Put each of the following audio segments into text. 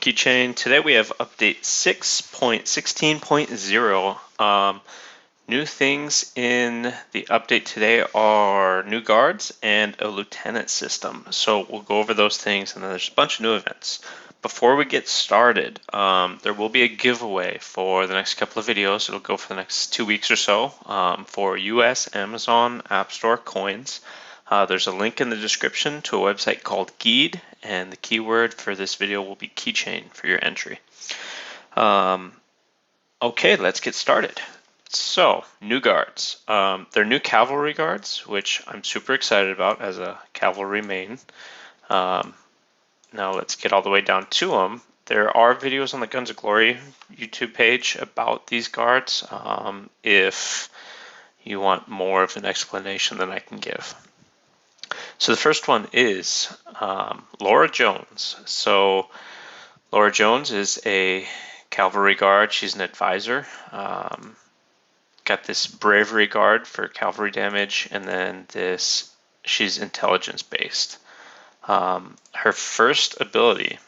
Keychain. Today we have update 6.16.0. New things in the update today are new guards and a lieutenant system. So we'll go over those things, and then there's a bunch of new events. Before we get started, there will be a giveaway for the next couple of videos. It'll go for the next 2 weeks or so for US Amazon App Store coins. There's a link in the description to a website called Guide, and the keyword for this video will be keychain for your entry. Okay, let's get started. So, new guards. They're new Cavalry Guards, which I'm super excited about as a Cavalry main. Now let's get all the way down to them. There are videos on the Guns of Glory YouTube page about these guards if you want more of an explanation than I can give. So the first one is Laura Jones. So Laura Jones is a Cavalry Guard. She's an advisor. Got this Bravery Guard for cavalry damage, and then she's intelligence based. Her first ability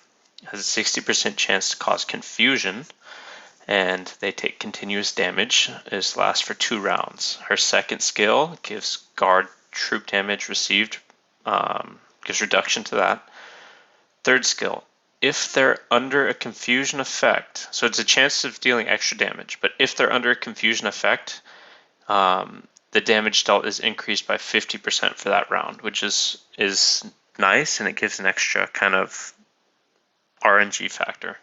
has a 60% chance to cause confusion, and they take continuous damage. This lasts for 2 rounds. Her second skill gives guard troop damage received, gives reduction to that. Third skill, if they're under a confusion effect, so it's a chance of dealing extra damage, but if they're under a confusion effect, the damage dealt is increased by 50% for that round, which is nice, and it gives an extra kind of RNG factor.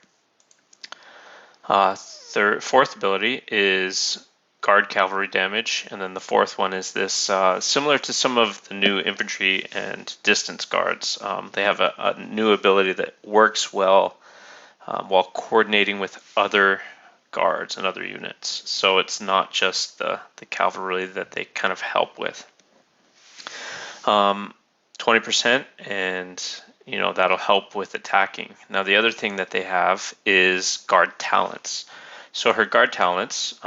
Fourth ability is guard cavalry damage, and then the fourth one is this similar to some of the new infantry and distance guards. They have a new ability that works well while coordinating with other guards and other units. So it's not just the cavalry that they kind of help with. 20%, and that'll help with attacking. Now the other thing that they have is guard talents. So her guard talents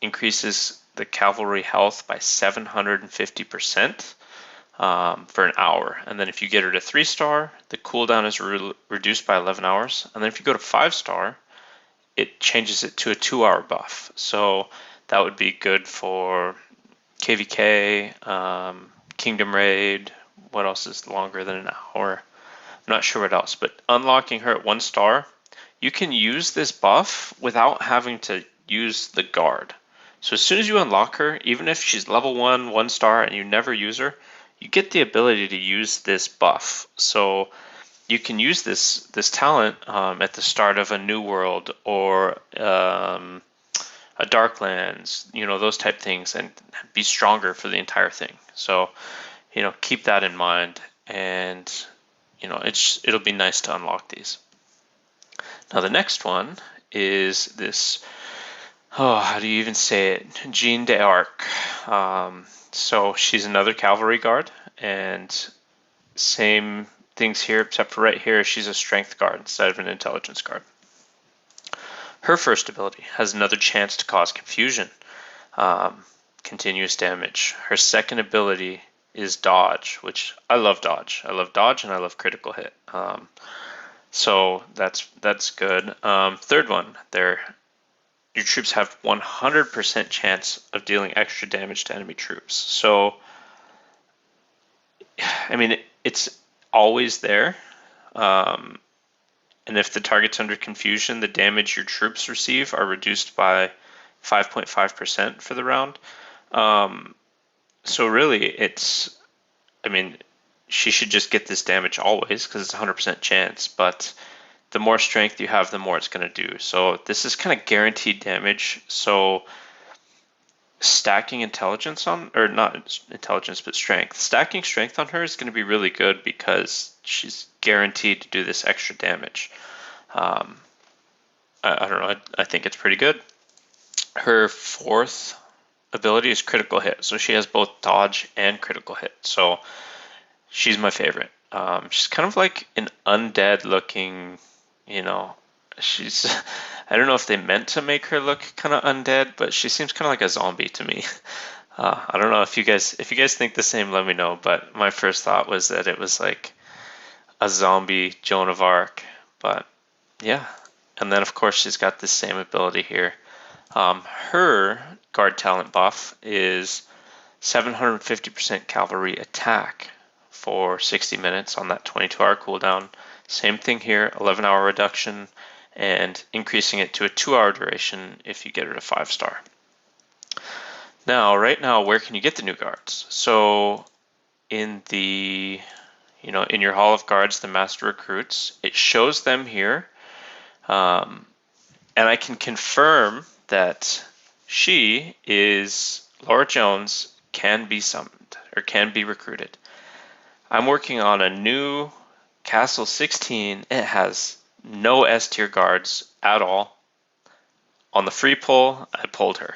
increases the cavalry health by 750% for an hour. And then if you get her to 3-star, the cooldown is reduced by 11 hours. And then if you go to 5-star, it changes it to a 2-hour buff. So that would be good for KVK, Kingdom Raid. What else is longer than an hour? I'm not sure what else, but unlocking her at 1-star, you can use this buff without having to use the guard. So as soon as you unlock her, even if she's level 1-star, and you never use her, you get the ability to use this buff. So you can use this talent at the start of a new world or a Darklands, those type things, and be stronger for the entire thing. So keep that in mind, and it'll be nice to unlock these. Now the next one is this. How do you even say it? Jeanne d'Arc. So she's another cavalry guard, and same things here, except for right here, she's a strength guard instead of an intelligence guard. Her first ability has another chance to cause confusion, continuous damage. Her second ability is dodge, which I love dodge. I love dodge, and I love critical hit. So that's good. Third one, your troops have 100% chance of dealing extra damage to enemy troops. So, it's always there. And if the target's under confusion, the damage your troops receive are reduced by 5.5% for the round. So really, she should just get this damage always because it's 100% chance, but the more strength you have, the more it's going to do. So this is kind of guaranteed damage. So stacking intelligence or not intelligence, but strength. Stacking strength on her is going to be really good because she's guaranteed to do this extra damage. I don't know. I think it's pretty good. Her fourth ability is critical hit. So she has both dodge and critical hit. So she's my favorite. She's kind of like an undead looking, she's, I don't know if they meant to make her look kind of undead, but she seems kind of like a zombie to me. I don't know if you guys think the same, let me know. But my first thought was that it was like a zombie Joan of Arc, but yeah, and then of course she's got the same ability here. Her guard talent buff is 750% cavalry attack for 60 minutes on that 22-hour cooldown. Same thing here, 11-hour reduction, and increasing it to a 2-hour duration if you get her to 5-star. Now, right now, where can you get the new guards? So in the, in your Hall of Guards, the Master Recruits, it shows them here. And I can confirm that she is, Laura Jones, can be summoned or can be recruited. I'm working on a new Castle 16. It has no S tier guards at all. On the free pull, I pulled her.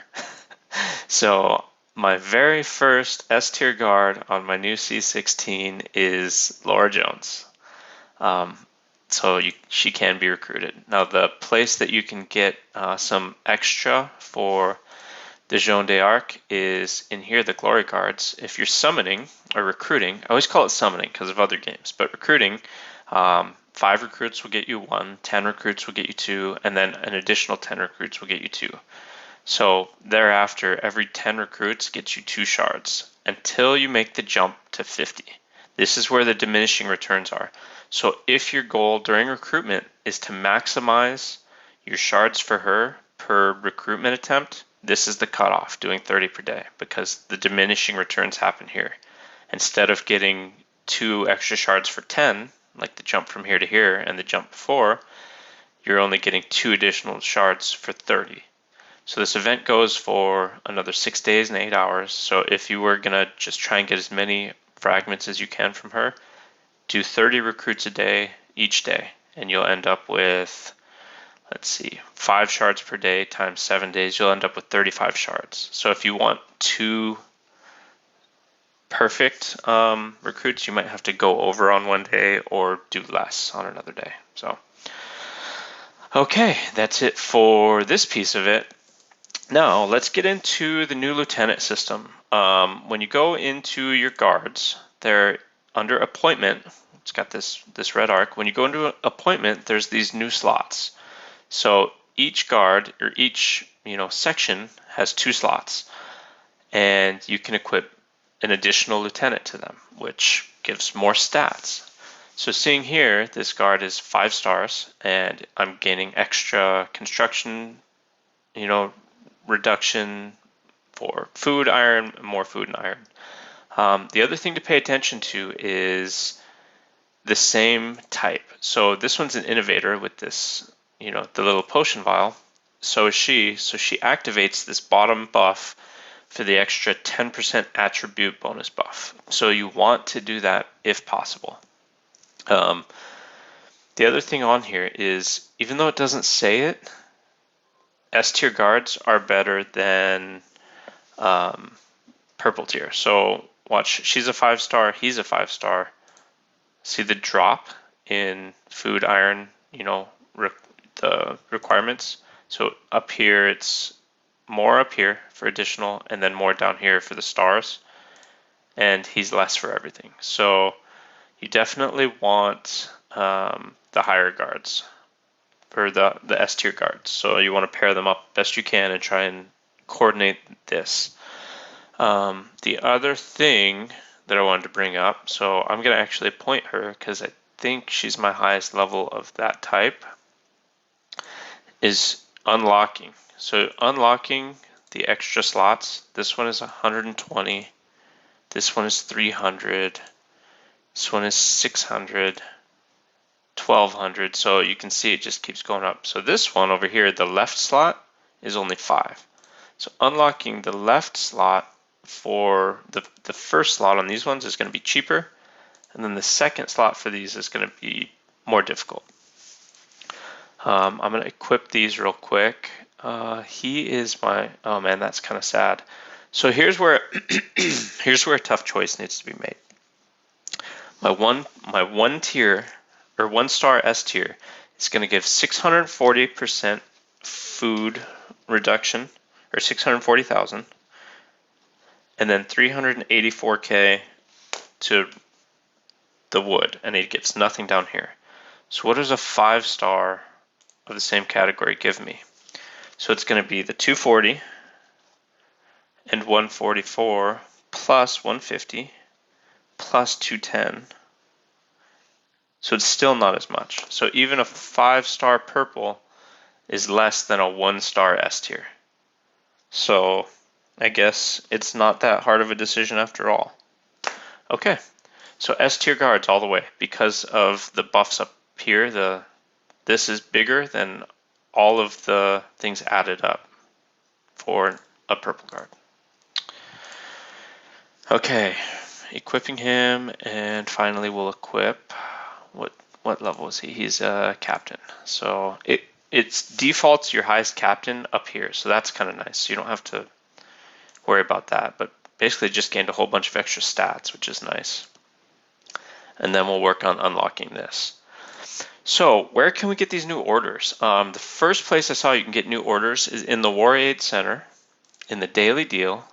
So my very first S tier guard on my new C16 is Laura Jones. So she can be recruited. Now the place that you can get some extra for the Jeanne d'Arc is in here, the Glory Guards. If you're summoning or recruiting, I always call it summoning because of other games, but recruiting, 5 recruits will get you 1, 10 recruits will get you 2, and then an additional 10 recruits will get you 2. So thereafter, every 10 recruits gets you 2 shards until you make the jump to 50. This is where the diminishing returns are. So if your goal during recruitment is to maximize your shards for her per recruitment attempt, this is the cutoff, doing 30 per day, because the diminishing returns happen here. Instead of getting 2 extra shards for 10, like the jump from here to here and the jump before, you're only getting 2 additional shards for 30. So this event goes for another 6 days and 8 hours. So if you were gonna just try and get as many fragments as you can from her, do 30 recruits a day each day, and you'll end up with, let's see, 5 shards per day times 7 days, you'll end up with 35 shards. So if you want 2 perfect recruits, you might have to go over on one day or do less on another day. So, okay, that's it for this piece of it. Now let's get into the new lieutenant system. When you go into your guards, they're under appointment. It's got this red arc. When you go into appointment, there's these new slots. So each guard or each section has 2 slots, and you can equip an additional lieutenant to them, which gives more stats. So seeing here, this guard is 5 stars, and I'm gaining extra construction, reduction for food, iron, more food and iron. The other thing to pay attention to is the same type. So this one's an innovator with this, the little potion vial. So is she. So she activates this bottom buff for the extra 10% attribute bonus buff. So you want to do that if possible. The other thing on here is, even though it doesn't say it, S tier guards are better than purple tier. So watch, she's a 5-star, he's a 5-star. See the drop in food, iron, the requirements. So up here, it's more up here for additional, and then more down here for the stars. And he's less for everything. So you definitely want the higher guards, or the S tier guards. So you want to pair them up best you can and try and coordinate this. The other thing that I wanted to bring up, so I'm going to actually point her because I think she's my highest level of that type, is unlocking. So unlocking the extra slots, this one is 120, this one is 300, this one is 600, 1200. So you can see it just keeps going up. So this one over here, the left slot, is only 5. So unlocking the left slot for the first slot on these ones is going to be cheaper, and then the second slot for these is going to be more difficult. I'm going to equip these real quick. He is my, oh man, that's kind of sad. So here's where here's where a tough choice needs to be made. My one tier, or 1-star S tier, is going to give 640% food reduction, or 640,000, and then 384k to the wood, and it gets nothing down here. So what does a 5-star of the same category give me? So it's going to be the 240 and 144 plus 150 plus 210. So it's still not as much. So even a 5-star purple is less than a 1-star S tier. So I guess it's not that hard of a decision after all. Okay, so S tier guards all the way because of the buffs up here. This is bigger than all of the things added up for a purple guard. Okay, equipping him, and finally we'll equip, what level is he? He's a captain. So it's defaults your highest captain up here, so that's kind of nice. So you don't have to worry about that, but basically just gained a whole bunch of extra stats, which is nice. And then we'll work on unlocking this. So where can we get these new orders? The first place I saw you can get new orders is in the War Aid Center, in the daily deal.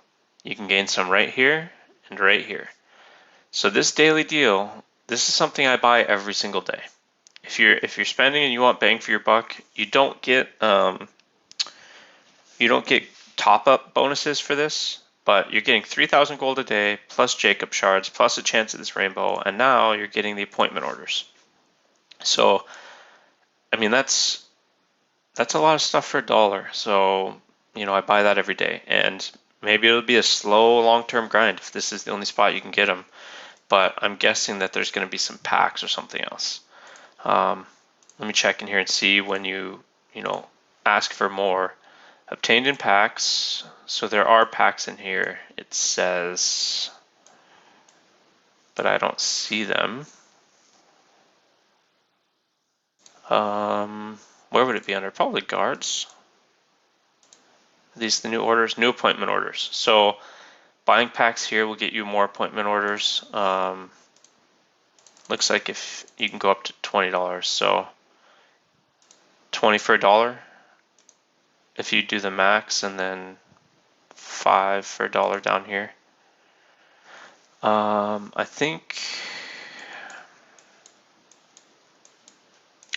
You can gain some right here and right here. So this daily deal, this is something I buy every single day. If you're spending and you want bang for your buck, you don't get top up bonuses for this, but you're getting 3,000 gold a day plus Jacob shards plus a chance at this rainbow, and now you're getting the appointment orders. So, I mean that's a lot of stuff for $1. So I buy that every day, and maybe it'll be a slow long-term grind if this is the only spot you can get them. But I'm guessing that there's going to be some packs or something else. Let me check in here and see when you ask for more. Obtained in packs. So there are packs in here. It says, but I don't see them. Where would it be under? Probably guards. These are the new orders, new appointment orders. So buying packs here will get you more appointment orders. Looks like if you can go up to $20, so 20 for $1 if you do the max, and then 5 for $1 down here. I think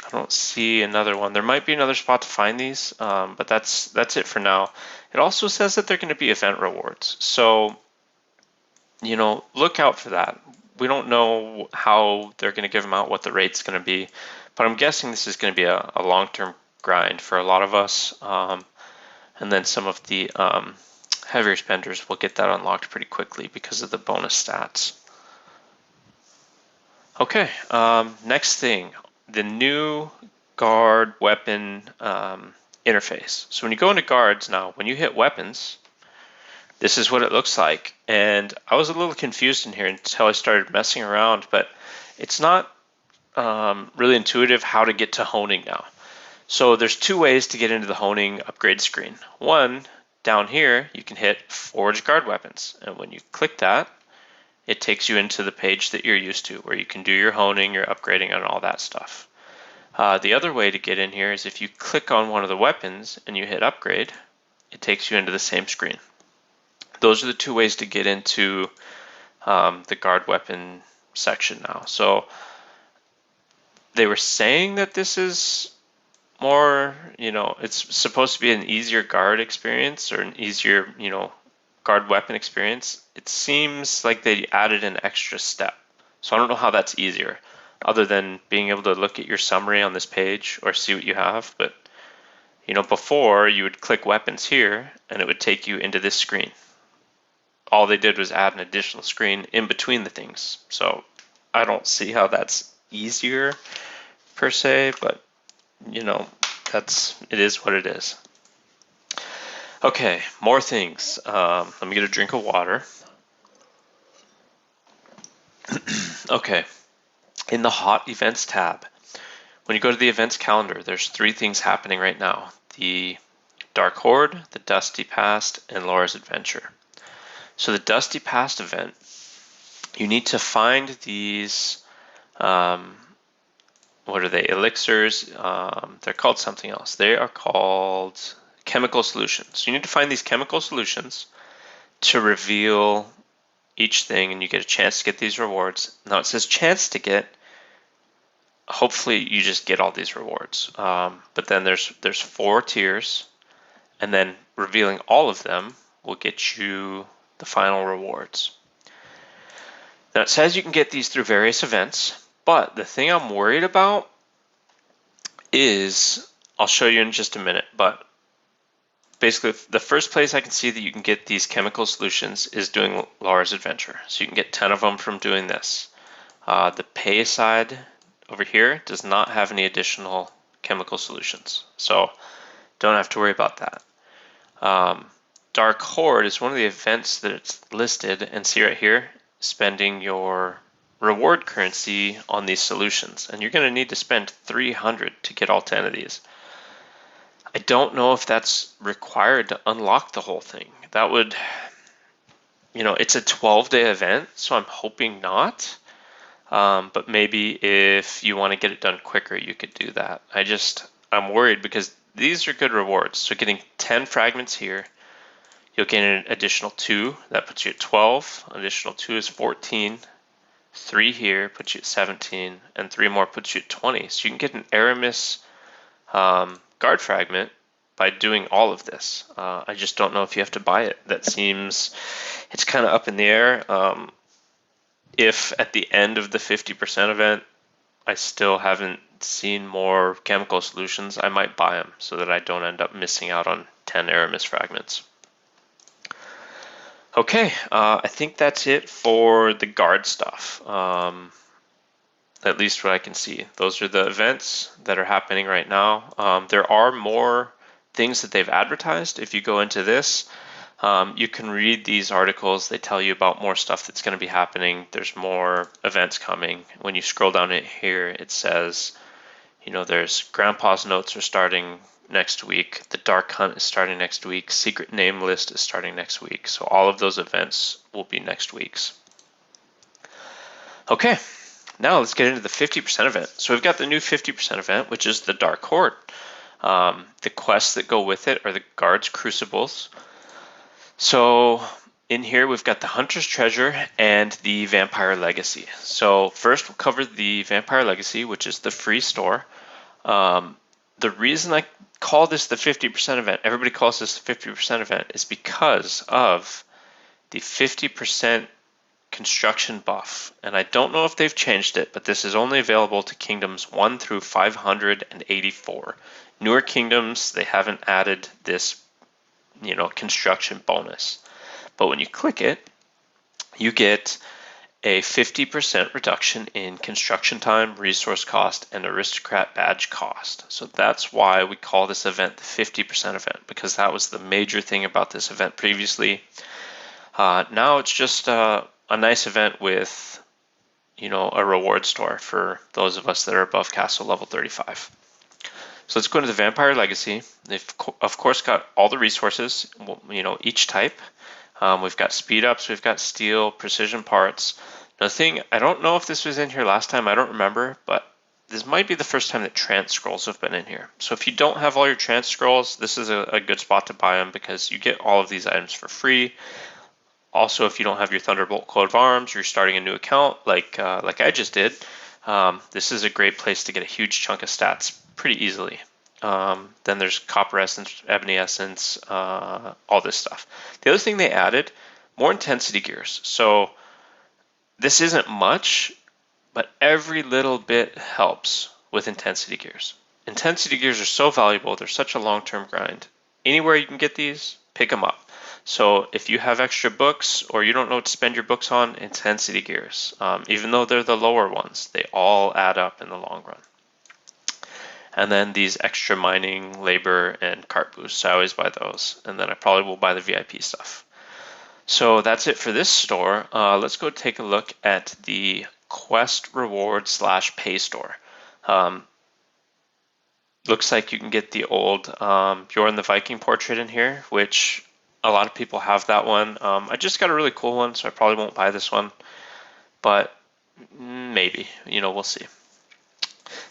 I don't see another one. There might be another spot to find these, but that's it for now. It also says that they're going to be event rewards, so look out for that. We don't know how they're going to give them out, what the rate's going to be, but I'm guessing this is going to be a long-term grind for a lot of us. And then some of the heavier spenders will get that unlocked pretty quickly because of the bonus stats. Okay, next thing, the new guard weapon interface. So when you go into guards now, when you hit weapons, this is what it looks like. And I was a little confused in here until I started messing around, but it's not really intuitive how to get to honing now. So there's 2 ways to get into the honing upgrade screen. One, down here, you can hit Forge Guard Weapons. And when you click that, it takes you into the page that you're used to, where you can do your honing, your upgrading, and all that stuff. The other way to get in here is if you click on one of the weapons and you hit Upgrade, it takes you into the same screen. Those are the 2 ways to get into the guard weapon section now. So they were saying that this is more, it's supposed to be an easier guard experience or an easier, guard weapon experience. It seems like they added an extra step. So I don't know how that's easier, other than being able to look at your summary on this page or see what you have. But, before you would click weapons here and it would take you into this screen. All they did was add an additional screen in between the things. So I don't see how that's easier per se, but it is what it is. Okay, more things. Let me get a drink of water. Okay, in the hot events tab, when you go to the events calendar, there's 3 things happening right now: the Dark Hoard, the Dusty Past, and Laura's Adventure. So the Dusty Past event, you need to find these, what are they, elixirs? They're called something else. They are called chemical solutions. You need to find these chemical solutions to reveal each thing, and you get a chance to get these rewards. Now it says chance to get. hopefully you just get all these rewards. But then there's 4 tiers, and then revealing all of them will get you the final rewards. Now it says you can get these through various events, but the thing I'm worried about is, I'll show you in just a minute, but basically the first place I can see that you can get these chemical solutions is doing Laura's Adventure. So you can get 10 of them from doing this. The pay side over here does not have any additional chemical solutions, so don't have to worry about that. Dark Hoard is one of the events that it's listed, and see right here, spending your reward currency on these solutions, and you're going to need to spend 300 to get all 10 of these. I don't know if that's required to unlock the whole thing. That would, it's a 12-day event, so I'm hoping not. But maybe if you want to get it done quicker, you could do that. I'm worried because these are good rewards. So getting 10 fragments here, you'll get an additional 2. That puts you at 12. Additional 2 is 14. 3 here puts you at 17. And 3 more puts you at 20. So you can get an Aramis guard fragment by doing all of this. I just don't know if you have to buy it. It's kind of up in the air. If at the end of the 50% event, I still haven't seen more chemical solutions, I might buy them so that I don't end up missing out on 10 Aramis fragments. Okay, I think that's it for the guard stuff. At least what I can see. Those are the events that are happening right now. There are more things that they've advertised. If you go into this, you can read these articles. They tell you about more stuff that's going to be happening. There's more events coming. When you scroll down it here, it says, there's Grandpa's Notes are starting next week. The Dark Hunt is starting next week. Secret Name List is starting next week. So all of those events will be next week's. Okay, now let's get into the 50% event. So we've got the new 50% event, which is the Dark Hoard. The quests that go with it are the Guards Crucibles. So in here, we've got the Hunter's Treasure and the Vampire Legacy. So first we'll cover the Vampire Legacy, which is the free store. The reason I call this the 50% event, everybody calls this the 50% event, is because of the 50% construction buff. And I don't know if they've changed it, but this is only available to kingdoms 1 through 584. Newer kingdoms, they haven't added this construction bonus. But when you click it, you get a 50% reduction in construction time, resource cost, and aristocrat badge cost. So that's why we call this event the 50% event, because that was the major thing about this event previously. Now it's just a nice event with a reward store for those of us that are above castle level 35. So let's go into the Vampire Legacy. They've of course got all the resources, each type. We've got speed ups, we've got steel, precision parts. Now the thing, I don't know if this was in here last time, I don't remember, but this might be the first time that trance scrolls have been in here. So if you don't have all your trance scrolls, this is a good spot to buy them because you get all of these items for free. Also, if you don't have your Thunderbolt coat of arms, you're starting a new account like I just did. This is a great place to get a huge chunk of stats pretty easily. Then there's Copper Essence, Ebony Essence, all this stuff. The other thing they added, more intensity gears. So this isn't much, but every little bit helps with intensity gears. Intensity gears are so valuable. They're such a long-term grind. Anywhere you can get these, pick them up. So if you have extra books or you don't know what to spend your books on, intensity gears, even though they're the lower ones, they all add up in the long run. And then these extra mining, labor, and cart boosts, I always buy those. And then I probably will buy the VIP stuff. So that's it for this store. Let's go take a look at the quest reward / pay store. Looks like you can get the old Bjorn the Viking portrait in here, which a lot of people have that one. I just got a really cool one, so I probably won't buy this one. But maybe, we'll see.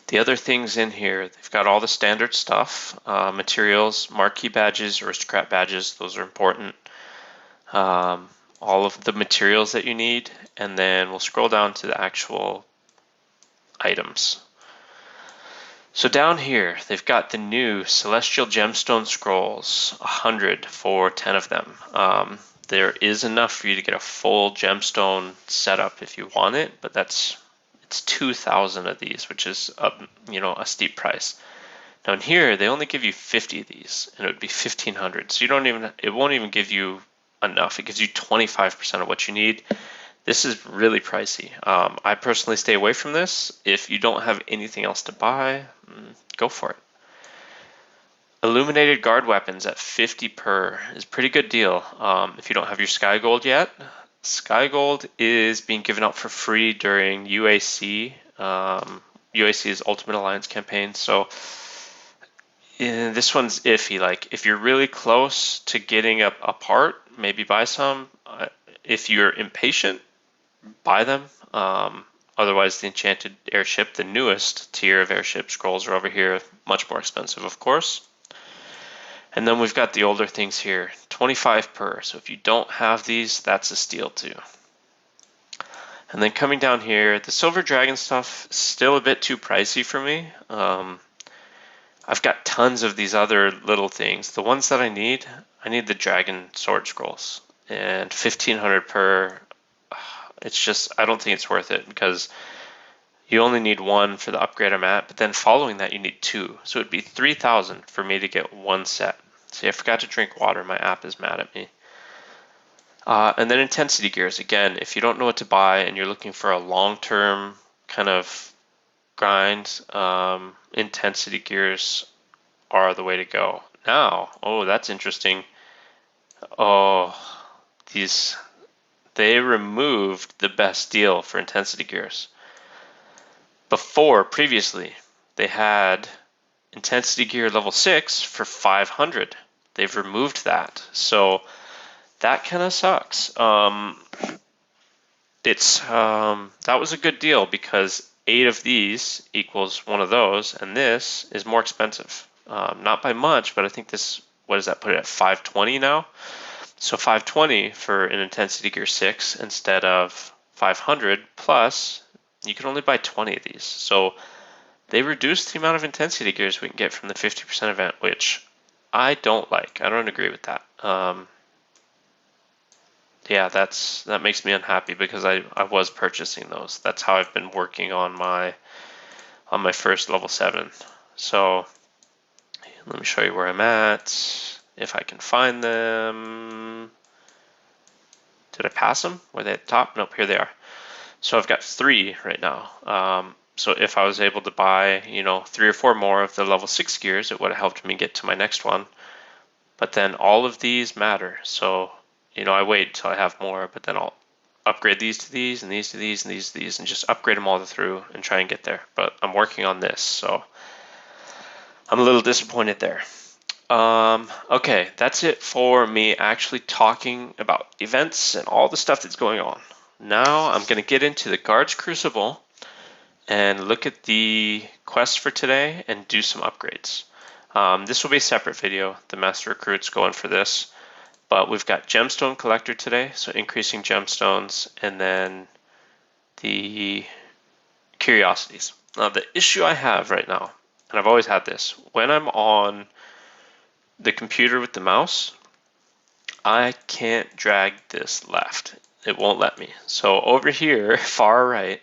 The other things in here, they've got all the standard stuff, materials, marquee badges, aristocrat badges, those are important. All of the materials that you need, and then we'll scroll down to the actual items. So down here, they've got the new Celestial Gemstone Scrolls, 100 for 10 of them. There is enough for you to get a full gemstone setup if you want it, but it's 2,000 of these, which is a steep price. Down here, they only give you 50 of these, and it would be 1,500. So it won't even give you enough. It gives you 25% of what you need. This is really pricey. I personally stay away from this. If you don't have anything else to buy, go for it. Illuminated guard weapons at 50 per is a pretty good deal. If you don't have your Sky Gold yet, Sky Gold is being given out for free during UAC. UAC is Ultimate Alliance campaign, so this one's iffy. Like if you're really close to getting a part, maybe buy some. If you're impatient, buy them. Otherwise, the Enchanted Airship, the newest tier of airship scrolls, are over here, much more expensive, of course. And then we've got the older things here, 25 per. So if you don't have these, that's a steal too. And then coming down here, the Silver Dragon stuff is still a bit too pricey for me. I've got tons of these other little things. The ones that I need the Dragon Sword Scrolls. And 1,500 per, it's just, I don't think it's worth it because you only need one for the upgrade I'm at, but then following that you need two. So it'd be 3,000 for me to get one set. See, I forgot to drink water. My app is mad at me. And then Intensity Gears. Again, if you don't know what to buy and you're looking for a long-term kind of grind, Intensity Gears are the way to go. Now, oh, that's interesting. Oh, they removed the best deal for Intensity Gears. Previously, they had Intensity Gear level 6 for 500. They've removed that. So that kind of sucks. That was a good deal because 8 of these equals one of those, and this is more expensive. Not by much, but I think this, what does that put it at, 520 now? So 520 for an Intensity Gear 6 instead of 500, plus you can only buy 20 of these. So they reduced the amount of Intensity Gears we can get from the 50% event, which I don't like. I don't agree with that. Yeah, that makes me unhappy because I was purchasing those. That's how I've been working on my first level 7. So let me show you where I'm at. If I can find them. Did I pass them? Were they at the top? Nope, here they are. So I've got 3 right now. So if I was able to buy, 3 or 4 more of the level 6 gears, it would have helped me get to my next one. But then all of these matter. So, I wait until I have more, but then I'll upgrade these to these and these to these and these to these and just upgrade them all through and try and get there. But I'm working on this, so I'm a little disappointed there. Okay, that's it for me actually talking about events and all the stuff that's going on. Now I'm going to get into the Guards Crucible and look at the quest for today and do some upgrades. This will be a separate video. The Master Recruit's going for this. But we've got Gemstone Collector today, so increasing gemstones, and then the Curiosities. Now the issue I have right now, and I've always had this, when I'm on the computer with the mouse, I can't drag this left. It won't let me. So over here, far right,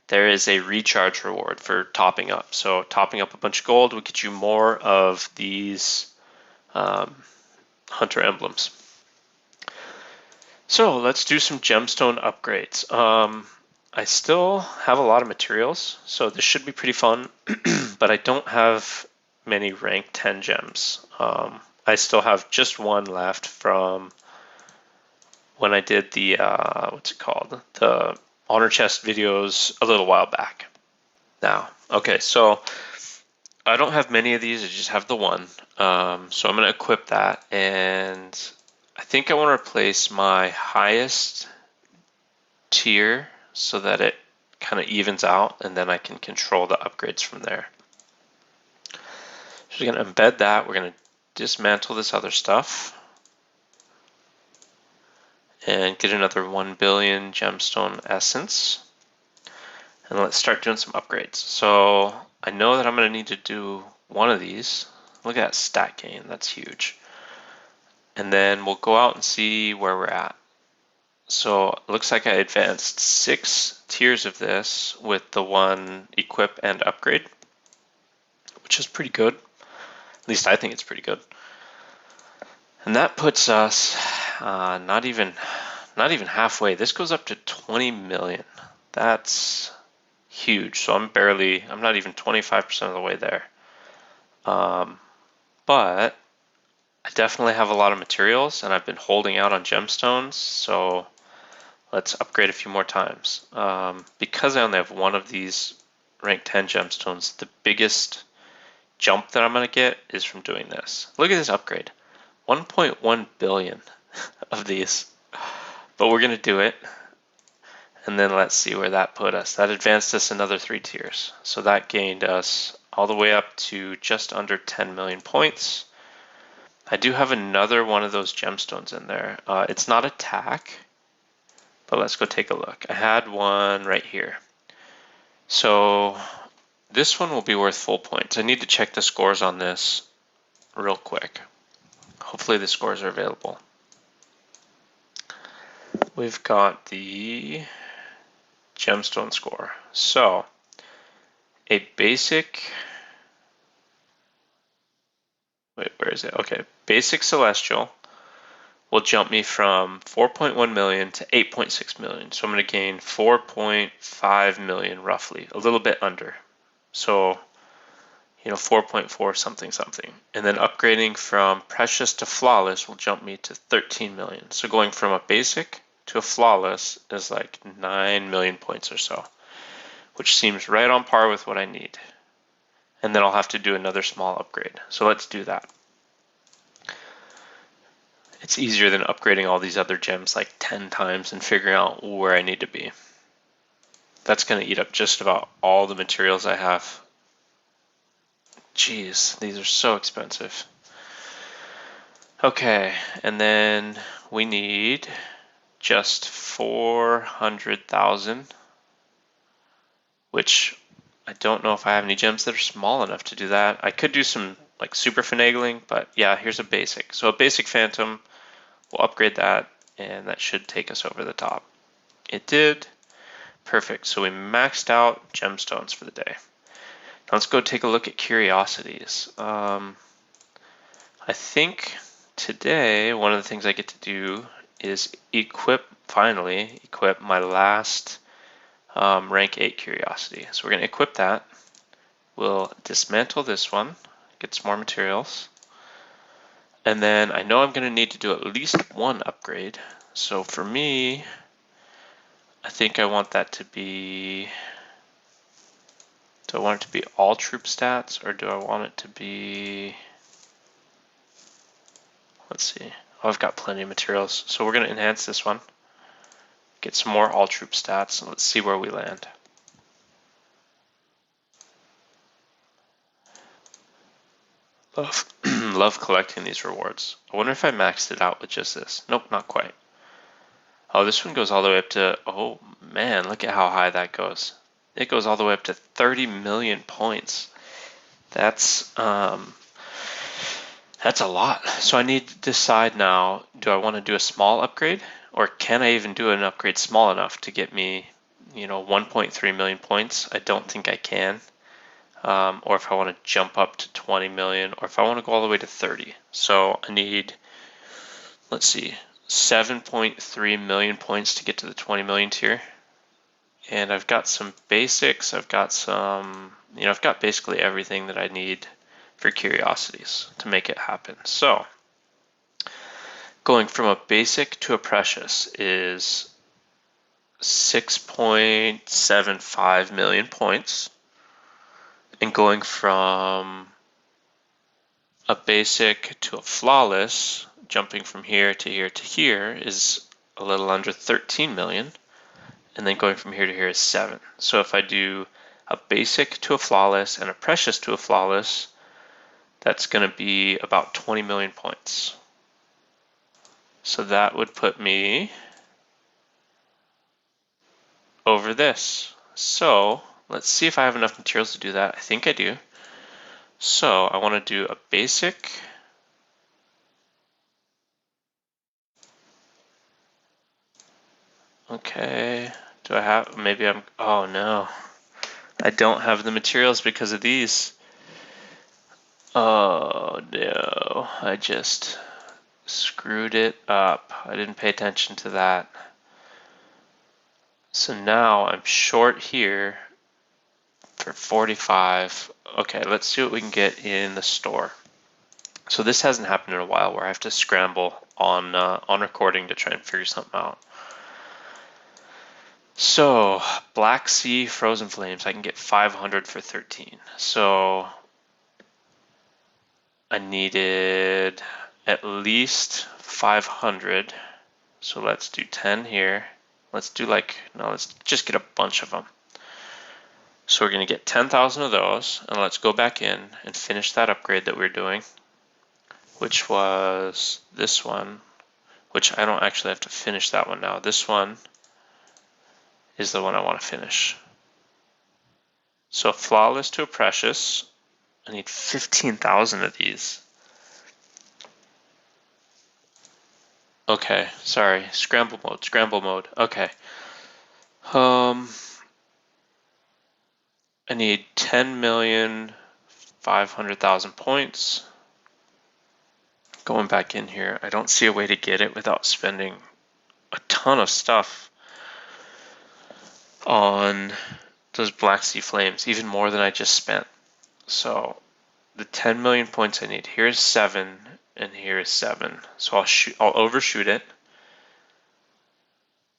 there is a recharge reward for topping up. So topping up a bunch of gold will get you more of these hunter emblems. So let's do some gemstone upgrades. I still have a lot of materials, so this should be pretty fun, but I don't have many rank 10 gems. I still have just one left from when I did the, the honor chest videos a little while back. Now, okay, so I don't have many of these, I just have the one. So I'm going to equip that, and I think I want to replace my highest tier so that it kind of evens out, and then I can control the upgrades from there. So we're going to embed that. We're going to dismantle this other stuff and get another 1 billion gemstone essence. And let's start doing some upgrades. So I know that I'm going to need to do one of these. Look at that stat gain, that's huge. And then we'll go out and see where we're at. So it looks like I advanced 6 tiers of this with the one equip and upgrade, which is pretty good. At least I think it's pretty good. And that puts us not even halfway. This goes up to 20 million. That's huge. So I'm not even 25% of the way there. But I definitely have a lot of materials, and I've been holding out on gemstones, so let's upgrade a few more times. Because I only have one of these rank 10 gemstones, the biggest jump that I'm going to get is from doing this. Look at this upgrade. 1.1 billion of these. But we're going to do it. And then let's see where that put us. That advanced us another 3 tiers. So that gained us all the way up to just under 10 million points. I do have another one of those gemstones in there. It's not attack, but let's go take a look. I had one right here. So this one will be worth full points. I need to check the scores on this real quick. Hopefully the scores are available. We've got the gemstone score. So a basic, wait, where is it? Okay, basic celestial will jump me from 4.1 million to 8.6 million. So I'm going to gain 4.5 million roughly, a little bit under. So, 4.4 something something. And then upgrading from precious to flawless will jump me to 13 million. So going from a basic to a flawless is like 9 million points or so, which seems right on par with what I need. And then I'll have to do another small upgrade. So let's do that. It's easier than upgrading all these other gems like 10 times and figuring out where I need to be. That's going to eat up just about all the materials I have. Jeez, these are so expensive. Okay, and then we need just 400,000, which I don't know if I have any gems that are small enough to do that. I could do some like super finagling, but yeah, here's a basic. So a basic phantom, we'll upgrade that, and that should take us over the top. It did. Perfect. So we maxed out gemstones for the day. Now let's go take a look at curiosities. I think today one of the things I get to do is finally equip my last rank 8 curiosity. So we're going to equip that. We'll dismantle this one, get some more materials. And then I know I'm going to need to do at least one upgrade. So for me, I think I want that to be, do I want it to be all troop stats, or do I want it to be, let's see. Oh, I've got plenty of materials. So we're going to enhance this one, get some more all troop stats, and let's see where we land. Love collecting these rewards. I wonder if I maxed it out with just this. Nope, not quite. Oh, this one goes all the way up to, oh man, look at how high that goes. It goes all the way up to 30 million points. That's a lot. So I need to decide now, do I want to do a small upgrade, or can I even do an upgrade small enough to get me, 1.3 million points? I don't think I can. Or if I want to jump up to 20 million, or if I want to go all the way to 30. So I need, let's see, 7.3 million points to get to the 20 million tier. And I've got some basics. I've got some, I've got basically everything that I need for curiosities to make it happen. So going from a basic to a precious is 6.75 million points. And going from a basic to a flawless, jumping from here to here to here, is a little under 13 million. And then going from here to here is 7. So if I do a basic to a flawless and a precious to a flawless, that's going to be about 20 million points. So that would put me over this. So let's see if I have enough materials to do that. I think I do. So I want to do a basic. Okay, do I have, maybe I'm, oh no. I don't have the materials because of these. Oh no, I just screwed it up. I didn't pay attention to that. So now I'm short here for 45. Okay, let's see what we can get in the store. So this hasn't happened in a while where I have to scramble on recording to try and figure something out. So Black Sea Frozen Flames, I can get 500 for 13. So I needed at least 500. So let's do 10 here. Let's do let's just get a bunch of them. So we're going to get 10,000 of those, and let's go back in and finish that upgrade that we were doing, which was this one, which I don't actually have to finish that one now. This one is the one I want to finish. So Flawless to a Precious, I need 15,000 of these. Okay, sorry, scramble mode, okay. I need 10,500,000 points. Going back in here, I don't see a way to get it without spending a ton of stuff on those Black Sea Flames, even more than I just spent. So the 10 million points I need, here's 7 and here is 7. So I'll overshoot it.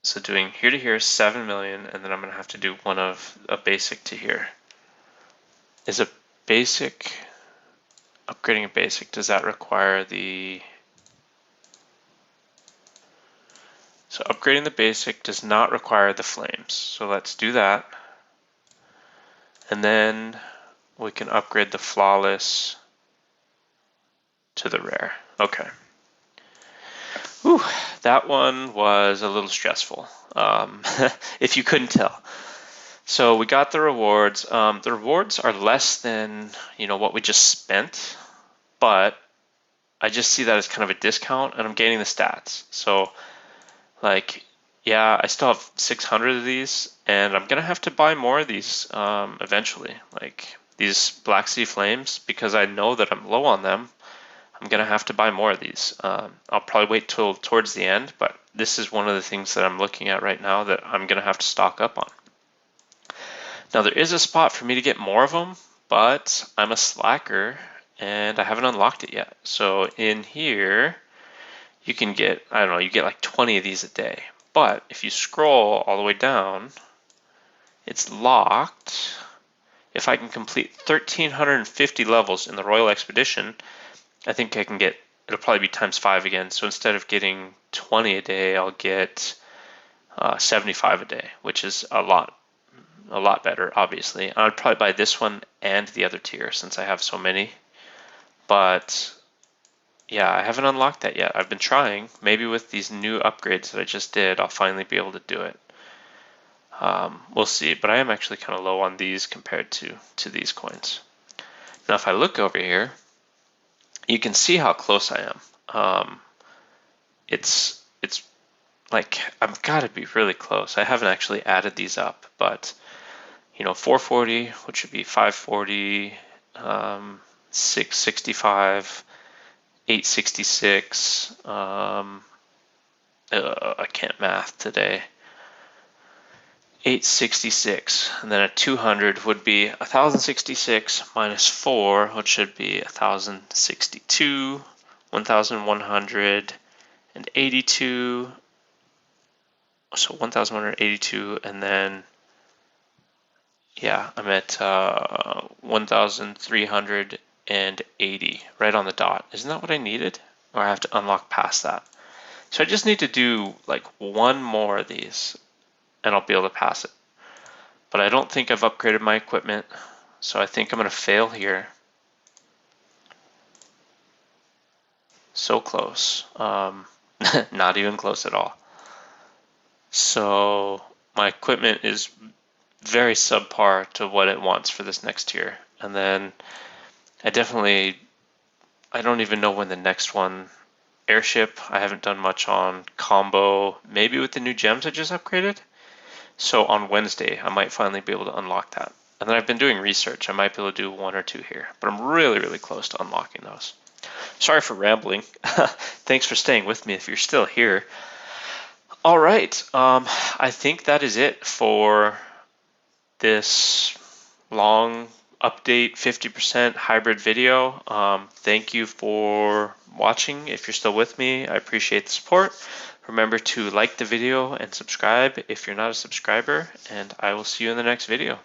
So doing here to here is 7 million, and then I'm going to have to do one of a basic to here. Is a basic, upgrading a basic, does that require the... So upgrading the basic does not require the flames. So let's do that. And then we can upgrade the Flawless to the rare. Okay. Whew, that one was a little stressful, if you couldn't tell. So we got the rewards. The rewards are less than what we just spent, but I just see that as kind of a discount, and I'm gaining the stats. So yeah, I still have 600 of these, and I'm gonna have to buy more of these eventually. Like these Black Sea Flames, because I know that I'm low on them. I'm gonna have to buy more of these. I'll probably wait till towards the end, but this is one of the things that I'm looking at right now that I'm gonna have to stock up on. Now there is a spot for me to get more of them, but I'm a slacker and I haven't unlocked it yet. So in here, you can get, I don't know, you get like 20 of these a day. But if you scroll all the way down, it's locked. If I can complete 1,350 levels in the Royal Expedition, I think I can get, it'll probably be times 5 again. So instead of getting 20 a day, I'll get 75 a day, which is a lot better, obviously. I'd probably buy this one and the other tier since I have so many. But yeah, I haven't unlocked that yet. I've been trying. Maybe with these new upgrades that I just did, I'll finally be able to do it. We'll see, but I am actually kind of low on these compared to these coins. Now, if I look over here, you can see how close I am. It's like I've got to be really close. I haven't actually added these up, but 440, which would be 540, 665, 866. I can't math today. 866, and then a 200 would be 1,066 minus 4, which should be 1,062, 1,182, so 1,182, and then yeah, I'm at 1,380, right on the dot. Isn't that what I needed? Or I have to unlock past that? So I just need to do like one more of these, and I'll be able to pass it. But I don't think I've upgraded my equipment, so I think I'm going to fail here. So close. Not even close at all. So my equipment is very subpar to what it wants for this next tier. And then I don't even know when the next one, airship, I haven't done much on. Combo, maybe with the new gems I just upgraded. So on Wednesday, I might finally be able to unlock that. And then I've been doing research. I might be able to do 1 or 2 here, but I'm really, really close to unlocking those. Sorry for rambling. Thanks for staying with me if you're still here. All right, I think that is it for this long update 50% hybrid video. Thank you for watching. If you're still with me, I appreciate the support. Remember to like the video and subscribe if you're not a subscriber, and I will see you in the next video.